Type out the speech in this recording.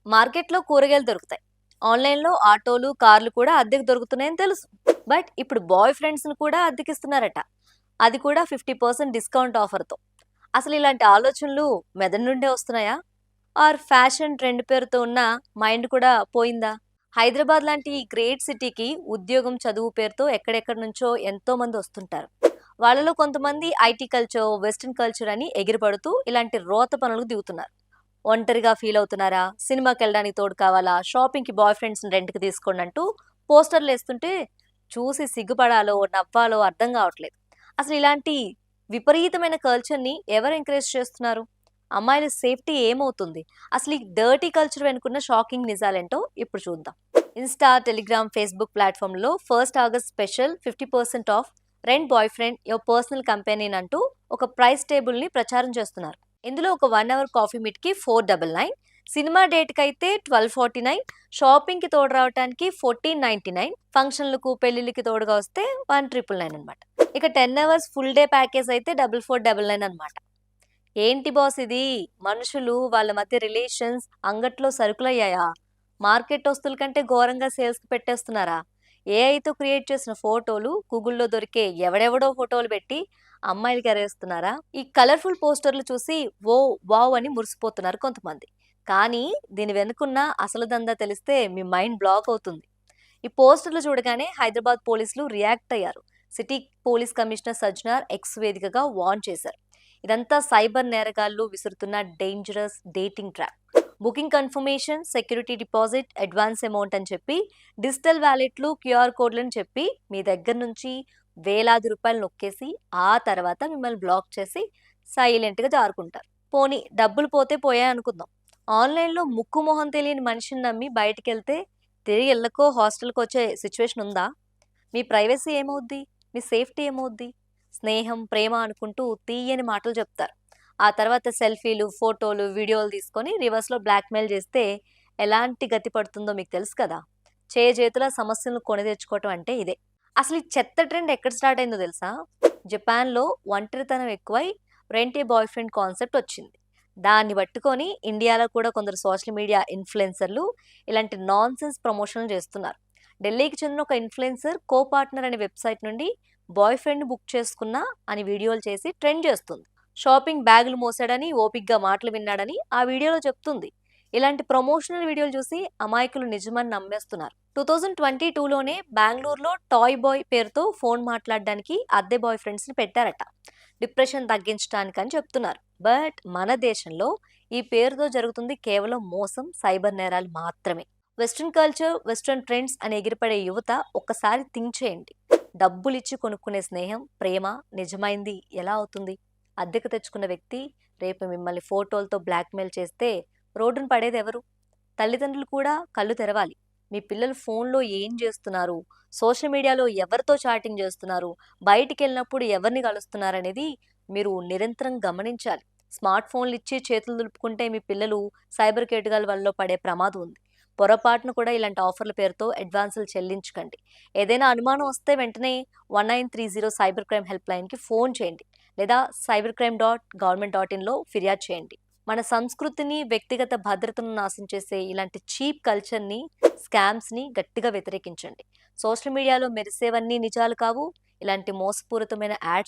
మార్కెట్‌లో కూరగాయలు దొరుకుతాయి. ఆన్‌లైన్‌లో ఆటోలు, కార్లు కూడా అద్దెకు దొరుకుతున్నాయని తెలుసు. బట్ ఇప్పుడు బాయ్ ఫ్రెండ్స్‌ని కూడా అద్దెకిస్తున్నారట. అది కూడా 50% డిస్కౌంట్ ఆఫర్‌తో. అసలు ఇలాంటి ఆలోచనలు మెదడు నుండే వస్తున్నాయా? ఆర్ ఫ్యాషన్ ట్రెండ్ పేరుతో ఉన్న మైండ్ కూడా పోయిందా? హైదరాబాద్ లాంటి ఈ గ్రేట్ సిటీకి ఉద్యోగం, చదువు పేరుతో ఎక్కడెక్కడి నుంచో ఎంతో మంది వస్తుంటారు. వాళ్ళలో కొంతమంది ఐటీ కల్చర్, వెస్టర్న్ కల్చర్ అని ఎగిరిపడుతూ ఇలాంటి రోత పనులకు దిగుతున్నారు. ఒంటరిగా ఫీల్ అవుతున్నారా? సినిమాకెళ్ళడానికి తోడు కావాలా? షాపింగ్‌కి బాయ్ ఫ్రెండ్స్‌ని రెంట్‌కి తీసుకోండి అంటూ పోస్టర్‌లేస్తుంటే చూసి సిగ్గుపడాలో, నవ్వాలో అర్థం కావట్లేదు. అసలు ఇలాంటి విపరీతమైన కల్చర్‌ని ఎవరు ఎంకరేజ్ చేస్తున్నారు? అమ్మాయిల సేఫ్టీ ఏమవుతుంది? అసలు ఈ డర్టీ కల్చర్ వెనుకున్న షాకింగ్ నిజాలేంటో ఇప్పుడు చూద్దాం. ఇన్‌స్టా, టెలిగ్రామ్, ఫేస్‌బుక్ ప్లాట్‌ఫామ్‌లో 1 August special 50% of rent boy friend your personal కంపెనీన్ అంటూ ఒక ప్రైస్ టేబుల్‌ని ప్రచారం చేస్తున్నారు. ఇందులో ఒక 1 అవర్ కాఫీ మీట్‌కి 499, సినిమా డేట్‌కి అయితే 1249, షాపింగ్‌కి తోడు రావడానికి 1499, ఫంక్షన్‌లకు, పెళ్లిళ్ళకి తోడుగా వస్తే 1999 అన్నమాట. ఇక 10 అవర్స్ ఫుల్ డే ప్యాకేజ్ అయితే 4499 అన్నమాట. ఏంటి బాస్ ఇది? మనుషులు, వాళ్ళ మధ్య రిలేషన్స్ అంగట్లో సరుకులయ్యాయా? మార్కెట్ వస్తువుల కంటే ఘోరంగా సేల్స్‌కి పెట్టేస్తున్నారా? ఏఐతో క్రియేట్ చేసిన ఫోటోలు, గూగుల్‌లో దొరికే ఎవడెవడో ఫోటోలు పెట్టి అమ్మాయిలకి ఎరేస్తున్నారా? ఈ కలర్‌ఫుల్ పోస్టర్‌లు చూసి వావ్ అని మురిసిపోతున్నారు కొంతమంది. కానీ దీని వెనుకున్న అసలు దందా తెలిస్తే మీ మైండ్ బ్లాక్ అవుతుంది. ఈ పోస్టర్‌లు చూడగానే హైదరాబాద్ పోలీసులు రియాక్ట్ అయ్యారు. City police commissioner Sajjanar X వేదికగా వార్న్ చేశారు. ఇదంతా సైబర్ నేరగాళ్లు విసురుతున్న dangerous dating trap. Booking confirmation, security deposit, advance amount అని చెప్పి డిజిటల్ వ్యాలెట్లు, క్యూఆర్ కోడ్లను చెప్పి మీ దగ్గర నుంచి వేలాది రూపాయలు నొక్కేసి ఆ తర్వాత మిమ్మల్ని బ్లాక్ చేసి సైలెంట్‌గా జారుకుంటారు. పోనీ డబ్బులు పోతే పోయాయి అనుకుందాం. ఆన్‌లైన్‌లో ముక్కు మొహం తెలియని మనిషిని నమ్మి బయటికెళ్తే తిరిగి ఇళ్ళకో, హాస్టల్‌కో వచ్చే సిచ్యువేషన్ ఉందా? మీ ప్రైవసీ ఏమవుద్ది? మీ సేఫ్టీ ఏమవుద్ది? స్నేహం, ప్రేమ అనుకుంటూ తీయని మాటలు చెప్తారు. ఆ తర్వాత సెల్ఫీలు, ఫోటోలు, వీడియోలు తీసుకొని రివర్స్‌లో బ్లాక్‌మెయిల్ చేస్తే ఎలాంటి గతి పడుతుందో మీకు తెలుసు కదా! చేతుల సమస్యలను కొని తెచ్చుకోవటం అంటే ఇదే. అసలు ఈ చెత్త ట్రెండ్ ఎక్కడ స్టార్ట్ అయిందో తెలుసా? జపాన్‌లో ఒంటరితనం ఎక్కువై రెంట్ ఏ బాయ్ ఫ్రెండ్ కాన్సెప్ట్ వచ్చింది. దాన్ని పట్టుకొని ఇండియాలో కూడా కొందరు సోషల్ మీడియా ఇన్‌ఫ్లుయెన్సర్‌లు ఇలాంటి నాన్‌సెన్స్ ప్రమోషన్‌లు చేస్తున్నారు. ఢిల్లీకి చెందిన ఒక ఇన్‌ఫ్లుయెన్సర్ కో పార్ట్నర్ అనే వెబ్‌సైట్ నుండి బాయ్ ఫ్రెండ్‌ని బుక్ చేసుకున్నా అని వీడియోలు చేసి ట్రెండ్ చేస్తుంది. షాపింగ్ బ్యాగులు మోసాడని, ఓపికగా మాటలు విన్నాడని ఆ వీడియోలో చెప్తుంది. ఇలాంటి ప్రమోషనల్ వీడియోలు చూసి అమాయకులు నిజమని నమ్మేస్తున్నారు. 2022లోనే బెంగుళూరులో టాయ్ బాయ్ పేరుతో ఫోన్ మాట్లాడడానికి అద్దె బాయ్ ఫ్రెండ్స్‌ని పెట్టారట. డిప్రెషన్ తగ్గించడానికని చెప్తున్నారు. బట్ మన దేశంలో ఈ పేరుతో జరుగుతుంది కేవలం మోసం, సైబర్ నేరాలు మాత్రమే. వెస్ట్రన్ కల్చర్, వెస్ట్రన్ ట్రెండ్స్ అని ఎగిరిపడే యువత ఒక్కసారి థింక్ చేయండి. డబ్బులిచ్చి కొనుక్కునే స్నేహం, ప్రేమ నిజమైంది ఎలా అవుతుంది? అద్దెకు తెచ్చుకున్న వ్యక్తి రేపు మిమ్మల్ని ఫోటోలతో బ్లాక్‌మెయిల్ చేస్తే రోడ్డున పడేదెవరు? తల్లిదండ్రులు కూడా కళ్ళు తెరవాలి. మీ పిల్లలు ఫోన్‌లో ఏం చేస్తున్నారు? సోషల్ మీడియాలో ఎవరితో చాటింగ్ చేస్తున్నారు? బయటికెళ్ళినప్పుడు ఎవరిని కలుస్తున్నారనేది మీరు నిరంతరం గమనించాలి. స్మార్ట్ ఫోన్‌లు ఇచ్చి చేతులు దులుపుకుంటే మీ పిల్లలు సైబర్ కేటుగాల వలలో పడే ప్రమాదం ఉంది. పొరపాటున కూడా ఇలాంటి ఆఫర్ల పేరుతో అడ్వాన్సులు చెల్లించకండి. ఏదైనా అనుమానం వస్తే వెంటనే 1930 సైబర్ క్రైమ్ హెల్ప్ లైన్‌కి ఫోన్ చేయండి. లేదా cybercrime.government.inలో ఫిర్యాదు చేయండి. మన సంస్కృతిని, వ్యక్తిగత భద్రతను నాశనం చేసే ఇలాంటి చీప్ కల్చర్‌ని, స్కామ్స్‌ని గట్టిగా వ్యతిరేకించండి. సోషల్ మీడియాలో మెరిసేవన్నీ నిజాలు కావు. ఇలాంటి మోసపూరితమైన యాడ్స్